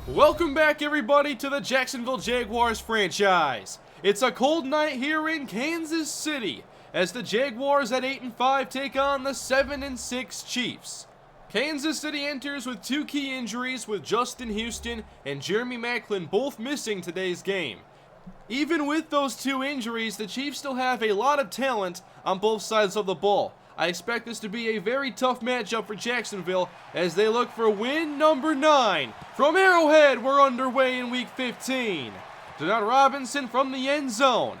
Welcome back, everybody, to the Jacksonville Jaguars franchise. It's a cold night here in Kansas City as the Jaguars at 8-5 take on the 7-6 Chiefs. Kansas City enters with two key injuries, with Justin Houston and Jeremy Maclin both missing today's game. Even with those two injuries, the Chiefs still have a lot of talent on both sides of the ball. I expect this to be a very tough matchup for Jacksonville as they look for win number 9. From Arrowhead, we're underway in Week 15. Denard Robinson from the end zone.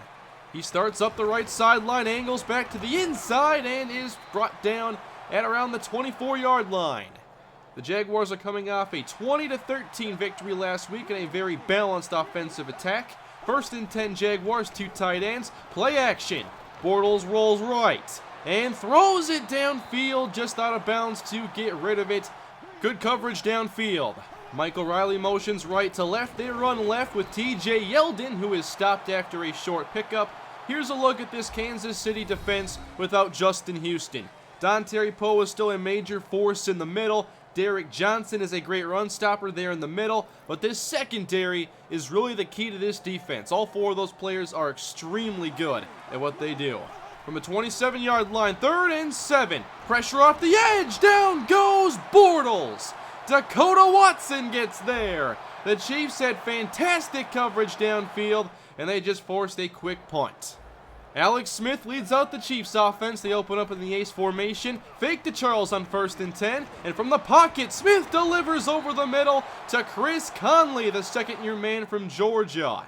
He starts up the right sideline, angles back to the inside, and is brought down at around the 24-yard line. The Jaguars are coming off a 20-13 victory last week in a very balanced offensive attack. 1st and 10 Jaguars, 2 tight ends, play action. Bortles rolls right and throws it downfield, just out of bounds to get rid of it. Good coverage downfield. Michael Riley motions right to left. They run left with TJ Yeldon, who is stopped after a short pickup. Here's a look at this Kansas City defense without Justin Houston. Dontari Poe is still a major force in the middle. Derek Johnson is a great run stopper there in the middle, but this secondary is really the key to this defense. All 4 of those players are extremely good at what they do. From the 27-yard line, 3rd and 7. Pressure off the edge. Down goes Bortles. Dakota Watson gets there. The Chiefs had fantastic coverage downfield, and they just forced a quick punt. Alex Smith leads out the Chiefs offense. They open up in the ace formation. Fake to Charles on 1st and 10. And from the pocket, Smith delivers over the middle to Chris Conley, the second-year man from Georgia.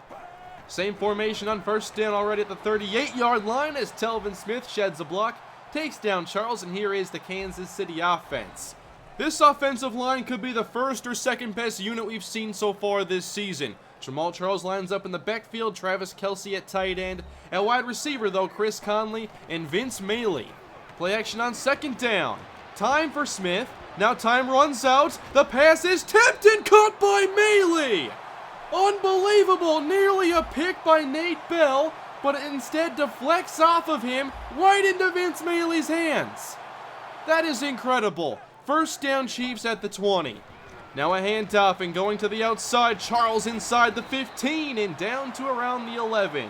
Same formation on 1st down already at the 38-yard line as Telvin Smith sheds a block, takes down Charles, and here is the Kansas City offense. This offensive line could be the first or second best unit we've seen so far this season. Jamal Charles lines up in the backfield, Travis Kelce at tight end. At wide receiver, though, Chris Conley and Vince Mailey. Play action on 2nd down. Time for Smith. Now time runs out. The pass is tipped and caught by Mailey. Unbelievable, nearly a pick by Nate Bell, but it instead deflects off of him right into Vince Mailey's hands. That is incredible. 1st down, Chiefs at the 20. Now a handoff and going to the outside, Charles inside the 15 and down to around the 11.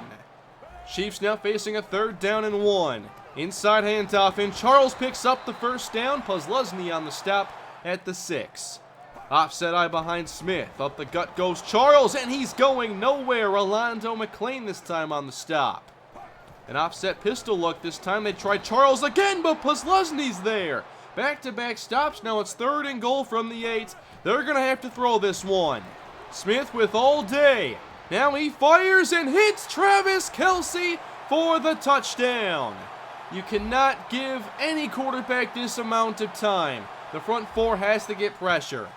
Chiefs now facing a 3rd down and 1. Inside handoff and Charles picks up the 1st down, Posluszny on the stop at the 6. Offset eye behind Smith. Up the gut goes Charles, and he's going nowhere. Rolando McClain this time on the stop. An offset pistol look this time. They try Charles again, but Posluszny's there. Back-to-back stops. Now it's 3rd and goal from the 8. They're going to have to throw this one. Smith with all day. Now he fires and hits Travis Kelce for the touchdown. You cannot give any quarterback this amount of time. The front 4 has to get pressure.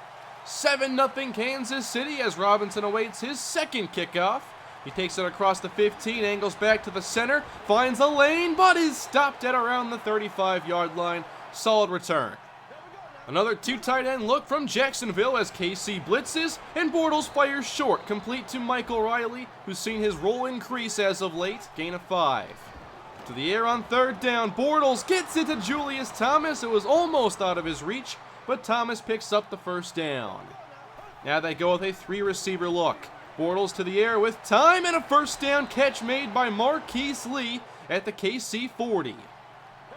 7-0 Kansas City as Robinson awaits his 2nd kickoff. He takes it across the 15, angles back to the center, finds a lane, but is stopped at around the 35-yard line. Solid return. Another 2 tight end look from Jacksonville as KC blitzes, and Bortles fires short, complete to Michael Riley, who's seen his role increase as of late, gain of 5. To the air on 3rd down, Bortles gets it to Julius Thomas. It was almost out of his reach, but Thomas picks up the 1st down. Now they go with a 3-receiver look. Bortles to the air with time and a 1st down catch made by Marquise Lee at the KC 40.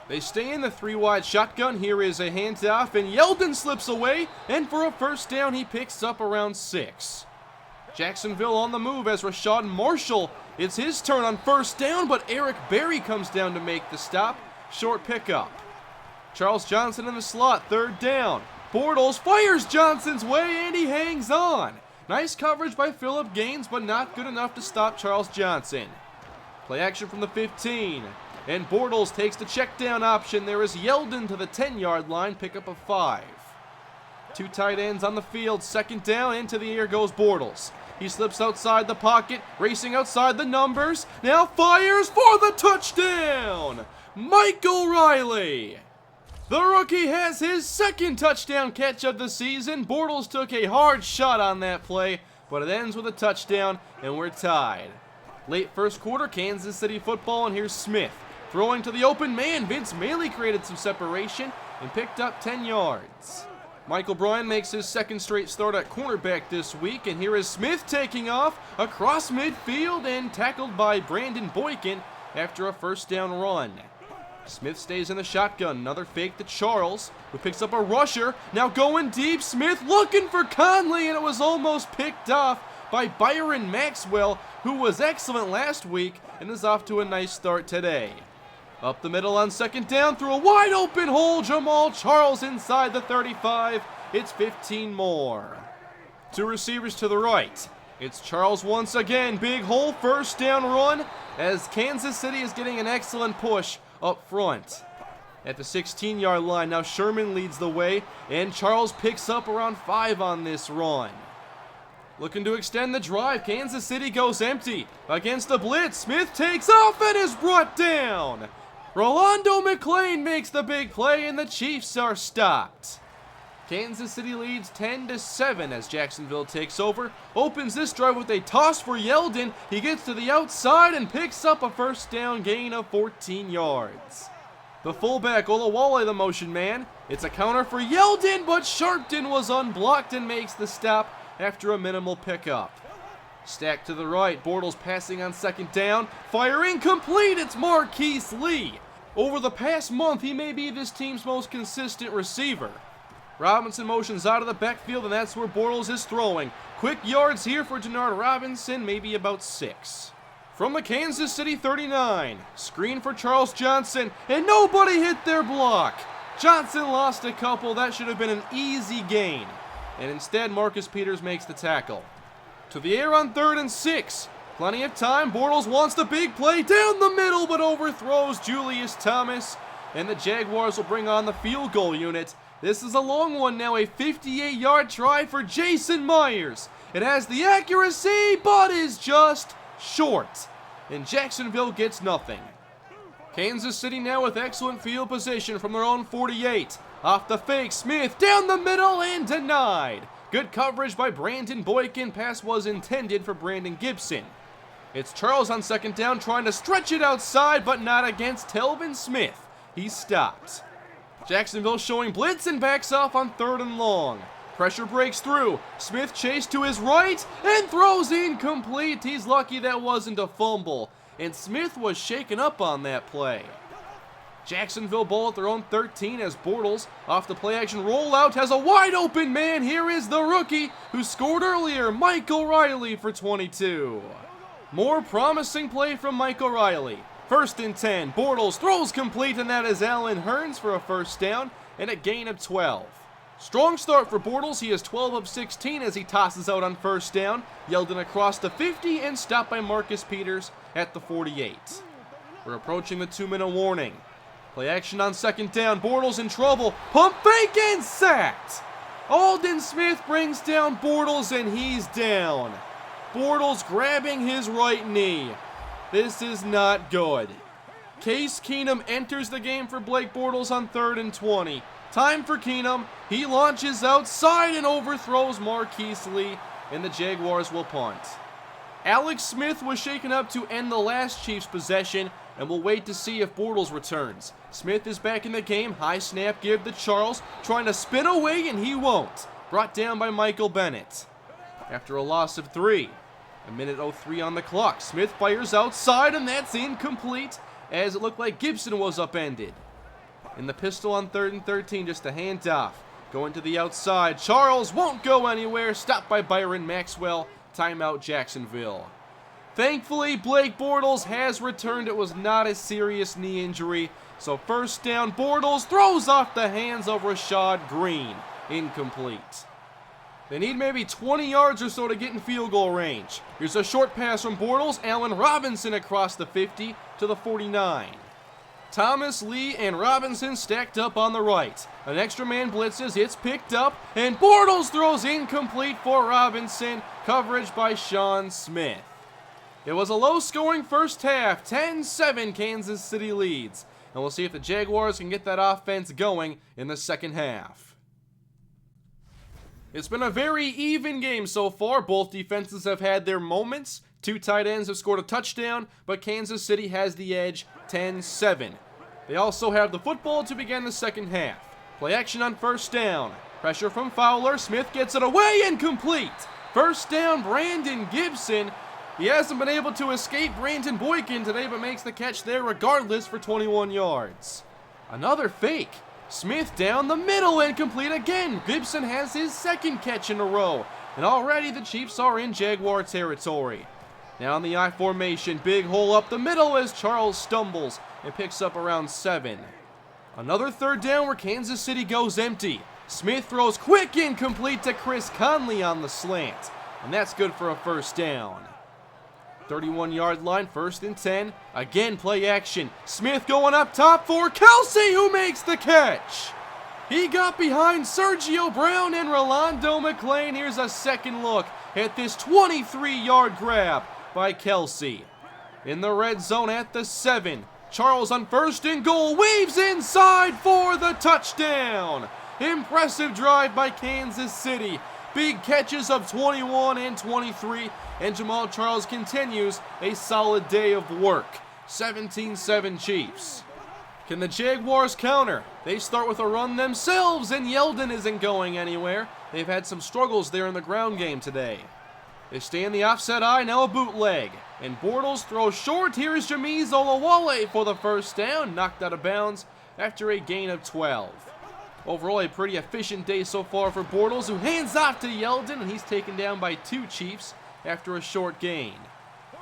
They stay in the 3-wide shotgun. Here is a handoff, and Yeldon slips away, and for a 1st down, he picks up around 6. Jacksonville on the move as Rashad Marshall. It's his turn on 1st down, but Eric Berry comes down to make the stop. Short pickup. Charles Johnson in the slot, 3rd down. Bortles fires Johnson's way, and he hangs on. Nice coverage by Phillip Gaines, but not good enough to stop Charles Johnson. Play action from the 15. And Bortles takes the check down option. There is Yeldon to the 10-yard line, pickup of 5. 2 tight ends on the field, 2nd down, into the air goes Bortles. He slips outside the pocket, racing outside the numbers, now fires for the touchdown! Michael Riley! The rookie has his 2nd touchdown catch of the season. Bortles took a hard shot on that play, but it ends with a touchdown, and we're tied. Late 1st quarter, Kansas City football, and here's Smith. Throwing to the open man, Vince Mailey created some separation and picked up 10 yards. Michael Bryan makes his second straight start at cornerback this week, and here is Smith taking off across midfield and tackled by Brandon Boykin after a first down run. Smith stays in the shotgun, another fake to Charles, who picks up a rusher, now going deep, Smith looking for Conley, and it was almost picked off by Byron Maxwell, who was excellent last week and is off to a nice start today. Up the middle on second down through a wide open hole, Jamal Charles inside the 35, it's 15 more. Two receivers to the right. It's Charles once again, big hole, first down run, as Kansas City is getting an excellent push up front. At the 16-yard line, now Sherman leads the way, and Charles picks up around 5 on this run. Looking to extend the drive, Kansas City goes empty. Against the blitz, Smith takes off and is brought down. Rolando McClain makes the big play, and the Chiefs are stopped. Kansas City leads 10-7 as Jacksonville takes over. Opens this drive with a toss for Yeldon. He gets to the outside and picks up a first down gain of 14 yards. The fullback, Olawale, the motion man. It's a counter for Yeldon, but Sharpton was unblocked and makes the stop after a minimal pickup. Stacked to the right, Bortles passing on second down. Firing complete, it's Marquise Lee. Over the past month, he may be this team's most consistent receiver. Robinson motions out of the backfield, and that's where Bortles is throwing. Quick yards here for Denard Robinson, maybe about 6. From the Kansas City 39, screen for Charles Johnson, and nobody hit their block. Johnson lost a couple, that should have been an easy gain. And instead, Marcus Peters makes the tackle. To the air on 3rd and 6. Plenty of time, Bortles wants the big play down the middle, but overthrows Julius Thomas. And the Jaguars will bring on the field goal unit. This is a long one now, a 58-yard try for Jason Myers. It has the accuracy, but is just short. And Jacksonville gets nothing. Kansas City now with excellent field position from their own 48. Off the fake, Smith down the middle and denied. Good coverage by Brandon Boykin. Pass was intended for Brandon Gibson. It's Charles on second down trying to stretch it outside, but not against Telvin Smith. He's stopped. Jacksonville showing blitz and backs off on 3rd and long. Pressure breaks through. Smith chased to his right and throws incomplete. He's lucky that wasn't a fumble. And Smith was shaken up on that play. Jacksonville ball at their own 13 as Bortles, off the play-action rollout, has a wide-open man. Here is the rookie who scored earlier, Michael Riley for 22. More promising play from Michael Riley. 1st and 10, Bortles throws complete, and that is Allen Hurns for a first down and a gain of 12. Strong start for Bortles. He is 12 of 16 as he tosses out on first down. Yeldon across the 50 and stopped by Marcus Peters at the 48. We're approaching the 2-minute warning. Play action on second down. Bortles in trouble. Pump fake and sacked. Aldon Smith brings down Bortles and he's down. Bortles grabbing his right knee. This is not good. Case Keenum enters the game for Blake Bortles on 3rd and 20. Time for Keenum. He launches outside and overthrows Marquise Lee, and the Jaguars will punt. Alex Smith was shaken up to end the last Chiefs possession, and we'll wait to see if Bortles returns. Smith is back in the game. High snap give to Charles, trying to spin away, and he won't. Brought down by Michael Bennett. After a loss of 3, a minute 03 on the clock. Smith fires outside, and that's incomplete, as it looked like Gibson was upended. In the pistol on 3rd and 13, just a handoff. Going to the outside. Charles won't go anywhere. Stopped by Byron Maxwell. Timeout Jacksonville. Thankfully, Blake Bortles has returned. It was not a serious knee injury. So first down, Bortles throws off the hands of Rashad Green. Incomplete. They need maybe 20 yards or so to get in field goal range. Here's a short pass from Bortles. Allen Robinson across the 50 to the 49. Thomas, Lee, and Robinson stacked up on the right. An extra man blitzes, it's picked up, and Bortles throws incomplete for Robinson. Coverage by Sean Smith. It was a low-scoring first half. 10-7 Kansas City leads. And we'll see if the Jaguars can get that offense going in the second half. It's been a very even game so far. Both defenses have had their moments. 2 tight ends have scored a touchdown, but Kansas City has the edge, 10-7. They also have the football to begin the second half. Play action on first down. Pressure from Fowler. Smith gets it away, incomplete. First down, Brandon Gibson. He hasn't been able to escape Brandon Boykin today, but makes the catch there regardless for 21 yards. Another fake. Smith down the middle, incomplete again. Gibson has his second catch in a row. And already the Chiefs are in Jaguar territory. Now in the I formation, big hole up the middle as Charles stumbles and picks up around 7. Another third down where Kansas City goes empty. Smith throws quick, incomplete to Chris Conley on the slant. And that's good for a first down. 31-yard line, 1st and 10. Again, play action. Smith going up top for Kelce, who makes the catch. He got behind Sergio Brown and Rolando McClain. Here's a second look at this 23-yard grab by Kelce. In the red zone at the 7. Charles on 1st and goal, weaves inside for the touchdown. Impressive drive by Kansas City. Big catches of 21 and 23, and Jamaal Charles continues a solid day of work. 17-7 Chiefs. Can the Jaguars counter? They start with a run themselves, and Yeldon isn't going anywhere. They've had some struggles there in the ground game today. They stay in the offset eye, now a bootleg. And Bortles throws short. Here is Jameez Olawale for the first down, knocked out of bounds after a gain of 12. Overall, a pretty efficient day so far for Bortles, who hands off to Yeldon, and he's taken down by 2 Chiefs after a short gain.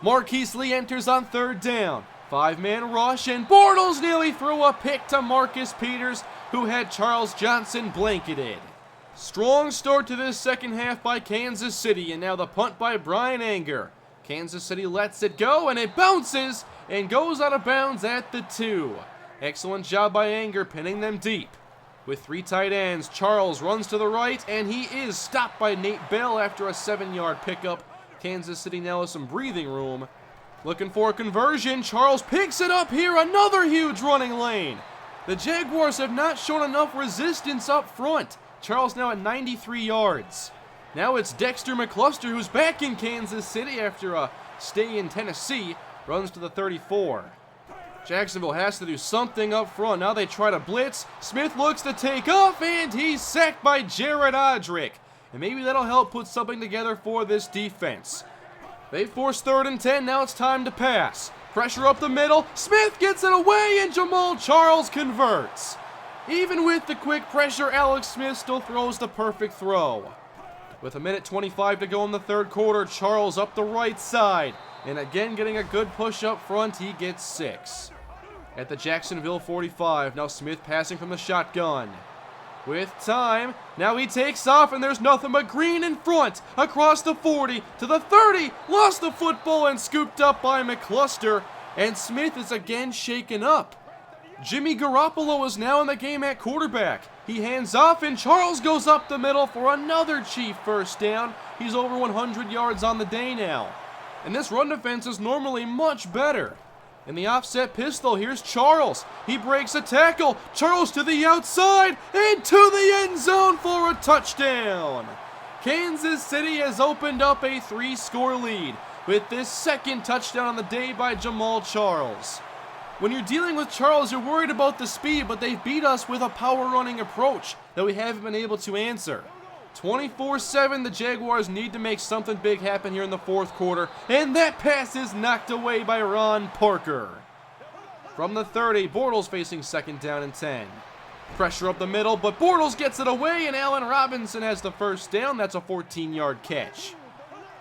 Marquise Lee enters on 3rd down. 5-man rush, and Bortles nearly threw a pick to Marcus Peters, who had Charles Johnson blanketed. Strong start to this second half by Kansas City, and now the punt by Brian Anger. Kansas City lets it go, and it bounces and goes out of bounds at the 2. Excellent job by Anger pinning them deep. With 3 tight ends, Charles runs to the right, and he is stopped by Nate Bell after a 7-yard pickup. Kansas City now has some breathing room. Looking for a conversion, Charles picks it up here, another huge running lane. The Jaguars have not shown enough resistance up front. Charles now at 93 yards. Now it's Dexter McCluster, who's back in Kansas City after a stay in Tennessee, runs to the 34. Jacksonville has to do something up front. Now they try to blitz. Smith looks to take off, and he's sacked by Jared Odrick. And maybe that'll help put something together for this defense. They force 3rd and 10. Now it's time to pass. Pressure up the middle. Smith gets it away, and Jamaal Charles converts. Even with the quick pressure, Alex Smith still throws the perfect throw. With 1:25 to go in the 3rd quarter, Charles up the right side. And again, getting a good push up front, he gets 6. At the Jacksonville 45, now Smith passing from the shotgun. With time, now he takes off, and there's nothing but green in front. Across the 40 to the 30, lost the football and scooped up by McCluster. And Smith is again shaken up. Jimmy Garoppolo is now in the game at quarterback. He hands off, and Charles goes up the middle for another Chief first down. He's over 100 yards on the day now. And this run defense is normally much better. In the offset pistol, here's Charles. He breaks a tackle. Charles to the outside and to the end zone for a touchdown. Kansas City has opened up a 3-score lead with this second touchdown on the day by Jamaal Charles. When you're dealing with Charles, you're worried about the speed, but they've beat us with a power running approach that we haven't been able to answer. 24-7, the Jaguars need to make something big happen here in the 4th quarter, and that pass is knocked away by Ron Parker. From the 30, Bortles facing 2nd down and 10. Pressure up the middle, but Bortles gets it away, and Allen Robinson has the first down. That's a 14-yard catch.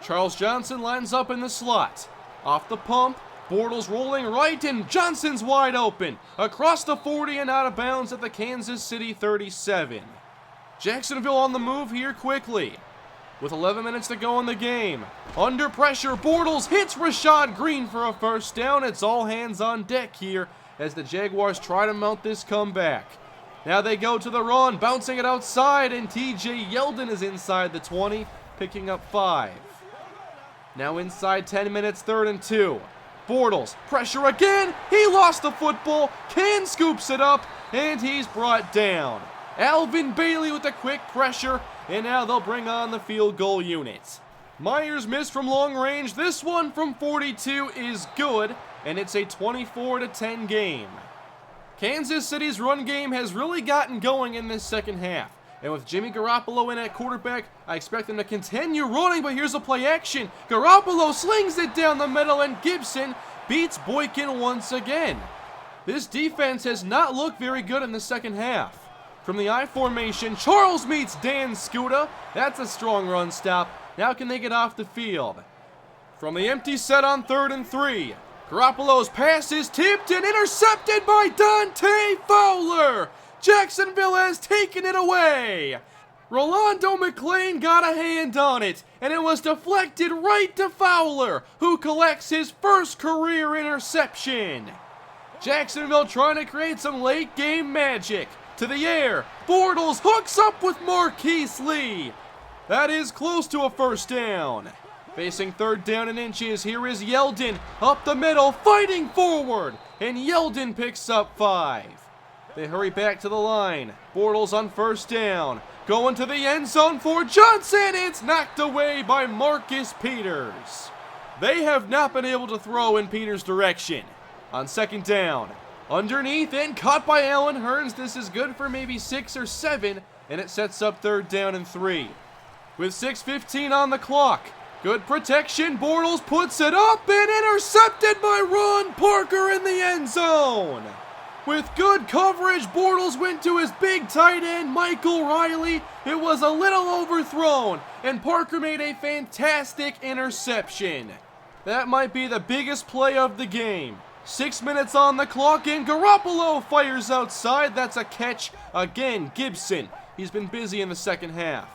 Charles Johnson lines up in the slot. Off the pump, Bortles rolling right, and Johnson's wide open. Across the 40 and out of bounds at the Kansas City 37. Jacksonville on the move here quickly. With 11 minutes to go in the game. Under pressure, Bortles hits Rashad Green for a first down. It's all hands on deck here as the Jaguars try to mount this comeback. Now they go to the run, bouncing it outside, and TJ Yeldon is inside the 20, picking up 5. Now inside 10 minutes, 3rd and 2. Bortles, pressure again. He lost the football. Can scoops it up, and he's brought down. Alvin Bailey with a quick pressure, and now they'll bring on the field goal unit. Myers missed from long range. This one from 42 is good, and it's a 24-10 game. Kansas City's run game has really gotten going in this second half, And with Jimmy Garoppolo in at quarterback, I expect them to continue running, but here's a play action. Garoppolo slings it down the middle, and Gibson beats Boykin once again. This defense has not looked very good in the second half. From the I formation, Charles meets Dan Skuta. That's a strong run stop. Now can they get off the field? From the empty set on 3rd and 3, Garoppolo's pass is tipped and intercepted by Dante Fowler. Jacksonville has taken it away. Rolando McClain got a hand on it, and it was deflected right to Fowler, who collects his first career interception. Jacksonville trying to create some late game magic. To the air, Bortles hooks up with Marquise Lee. That is close to a first down. Facing 3rd down and inches, here is Yeldon up the middle, fighting forward, and Yeldon picks up 5. They hurry back to the line. Bortles on 1st down, going to the end zone for Johnson. It's knocked away by Marcus Peters. They have not been able to throw in Peters' direction. On 2nd down, underneath and caught by Allen Hurns. This is good for maybe 6 or 7, and it sets up 3rd down and 3. With 6:15 on the clock, good protection, Bortles puts it up and intercepted by Ron Parker in the end zone. With good coverage, Bortles went to his big tight end, Michael Riley. It was a little overthrown, and Parker made a fantastic interception. That might be the biggest play of the game. 6 minutes on the clock, and Garoppolo fires outside. That's a catch. Again, Gibson. He's been busy in the second half.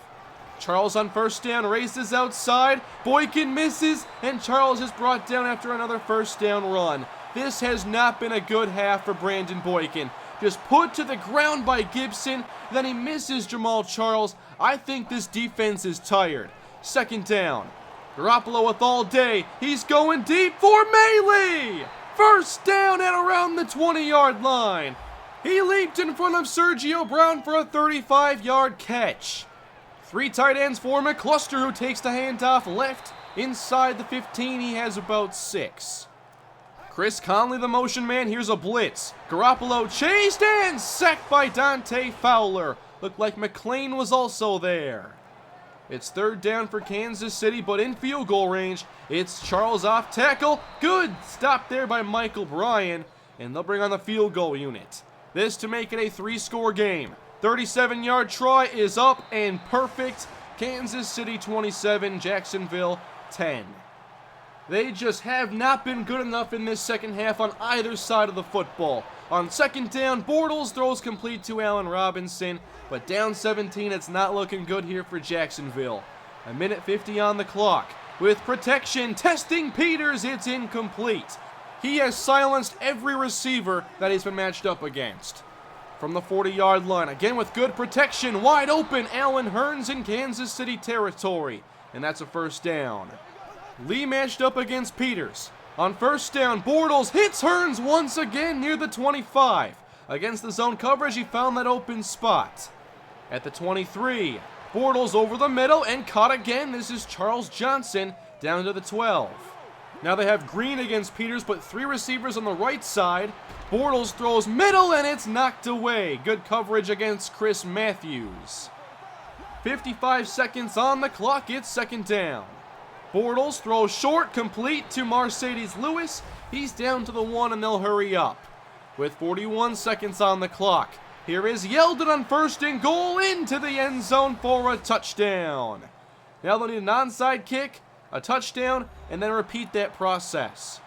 Charles on 1st down races outside. Boykin misses, and Charles is brought down after another 1st down run. This has not been a good half for Brandon Boykin. Just put to the ground by Gibson, then he misses Jamal Charles. I think this defense is tired. 2nd down. Garoppolo with all day. He's going deep for Maley. 1st down at around the 20-yard line. He leaped in front of Sergio Brown for a 35-yard catch. 3 tight ends for McCluster, who takes the handoff left. Inside the 15, he has about 6. Chris Conley, the motion man. Here's a blitz. Garoppolo chased and sacked by Dante Fowler. Looked like McClain was also there. It's 3rd down for Kansas City, but in field goal range. It's Charles off tackle. Good stop there by Michael Bryan, and they'll bring on the field goal unit. This to make it a 3-score game. 37-yard try is up and perfect. Kansas City 27, Jacksonville 10. They just have not been good enough in this second half on either side of the football. On 2nd down, Bortles throws complete to Allen Robinson, but down 17, it's not looking good here for Jacksonville. 1:50 on the clock. With protection, testing Peters, it's incomplete. He has silenced every receiver that he's been matched up against. From the 40-yard line, again with good protection, wide open, Allen Hurns in Kansas City territory, and that's a 1st down. Lee matched up against Peters. On 1st down, Bortles hits Hurns once again near the 25. Against the zone coverage, he found that open spot. At the 23, Bortles over the middle and caught again. This is Charles Johnson down to the 12. Now they have Green against Peters, but 3 receivers on the right side. Bortles throws middle, and it's knocked away. Good coverage against Chris Matthews. 55 seconds on the clock. It's 2nd down. Bortles throws short, complete to Mercedes Lewis. He's down to the 1, and they'll hurry up. With 41 seconds on the clock, here is Yeldon on 1st and goal into the end zone for a touchdown. Now they'll need an onside kick, a touchdown, and then repeat that process.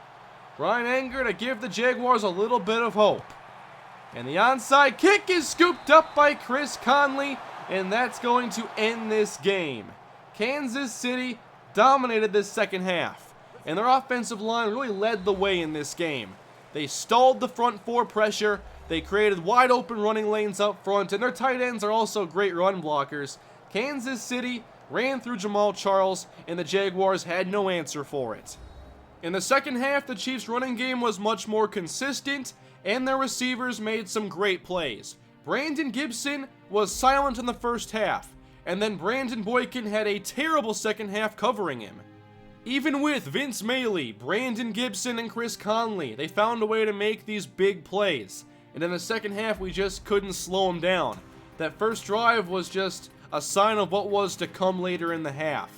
Brian Anger to give the Jaguars a little bit of hope. And the onside kick is scooped up by Chris Conley, and that's going to end this game. Kansas City dominated this second half, and their offensive line really led the way in this game. They stalled the front 4 pressure, they created wide open running lanes up front, and their tight ends are also great run blockers. Kansas City ran through Jamal Charles, and the Jaguars had no answer for it. In the second half, the Chiefs' running game was much more consistent, and their receivers made some great plays. Brandon Gibson was silent in the first half, and then Brandon Boykin had a terrible second half covering him. Even with Vince Maley, Brandon Gibson, and Chris Conley, they found a way to make these big plays. And in the second half, we just couldn't slow them down. that first drive was just a sign of what was to come later in the half.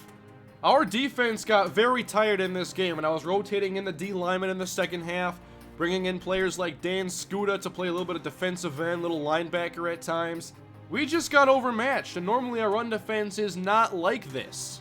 Our defense got very tired in this game, and I was rotating in the D lineman in the second half, bringing in players like Dan Skuta to play a little bit of defensive end, little linebacker at times. We just got overmatched, and normally our run defense is not like this.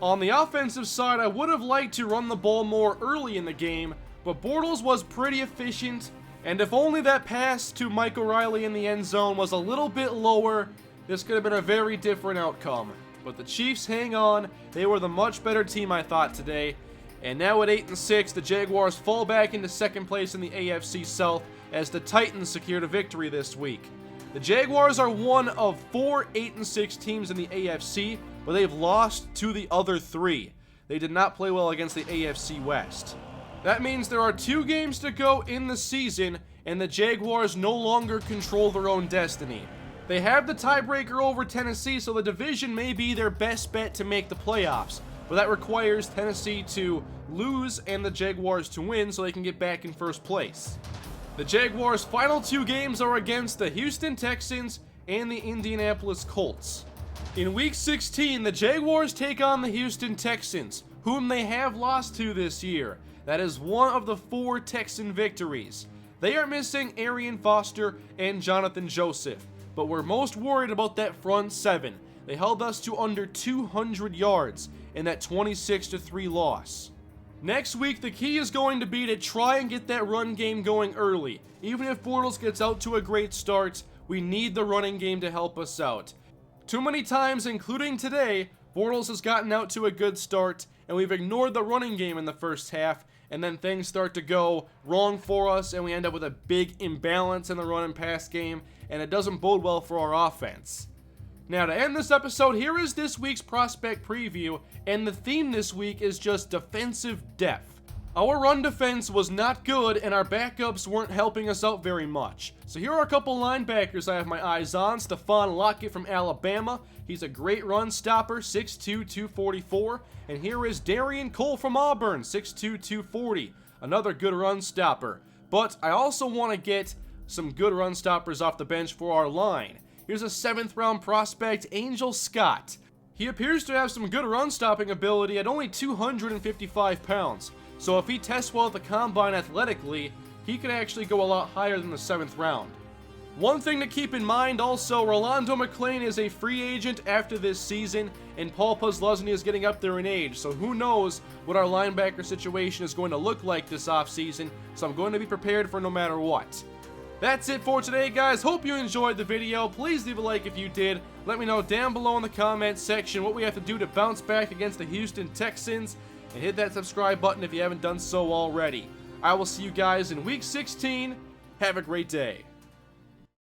On the offensive side, I would have liked to run the ball more early in the game, but Bortles was pretty efficient, and if only that pass to Mike O'Reilly in the end zone was a little bit lower, this could have been a very different outcome. But the Chiefs hang on. They were the much better team, I thought, today. And now at 8-6, the Jaguars fall back into second place in the AFC South as the Titans secured a victory this week. The Jaguars are one of 4 8-6 teams in the AFC, but they've lost to the other 3. They did not play well against the AFC West. That means there are 2 games to go in the season, and the Jaguars no longer control their own destiny. They have the tiebreaker over Tennessee, so the division may be their best bet to make the playoffs, but that requires Tennessee to lose and the Jaguars to win so they can get back in first place. The Jaguars' final 2 games are against the Houston Texans and the Indianapolis Colts. In Week 16, the Jaguars take on the Houston Texans, whom they have lost to this year. That is one of the 4 Texan victories. They are missing Arian Foster and Jonathan Joseph, but we're most worried about that front 7. They held us to under 200 yards in that 26-3 loss. Next week, the key is going to be to try and get that run game going early. Even if Bortles gets out to a great start, we need the running game to help us out. Too many times, including today, Bortles has gotten out to a good start, and we've ignored the running game in the first half, and then things start to go wrong for us, and we end up with a big imbalance in the run and pass game, and it doesn't bode well for our offense. Now, to end this episode, here is this week's prospect preview, and the theme this week is just defensive depth. Our run defense was not good, and our backups weren't helping us out very much. So here are a couple linebackers I have my eyes on. Stephon Lockett from Alabama. He's a great run stopper, 6'2", 244. And here is Darian Cole from Auburn, 6'2", 240. Another good run stopper. But I also want to get some good run stoppers off the bench for our line. Here's a 7th round prospect, Angel Scott. He appears to have some good run stopping ability at only 255 pounds. So if he tests well at the combine athletically, he could actually go a lot higher than the 7th round. One thing to keep in mind also, Rolando McClain is a free agent after this season, and Paul Posluszny is getting up there in age, so who knows what our linebacker situation is going to look like this offseason, so I'm going to be prepared for no matter what. That's it for today, guys. Hope you enjoyed the video. Please leave a like if you did. Let me know down below in the comments section what we have to do to bounce back against the Houston Texans, and hit that subscribe button if you haven't done so already. I will see you guys in Week 16. Have a great day.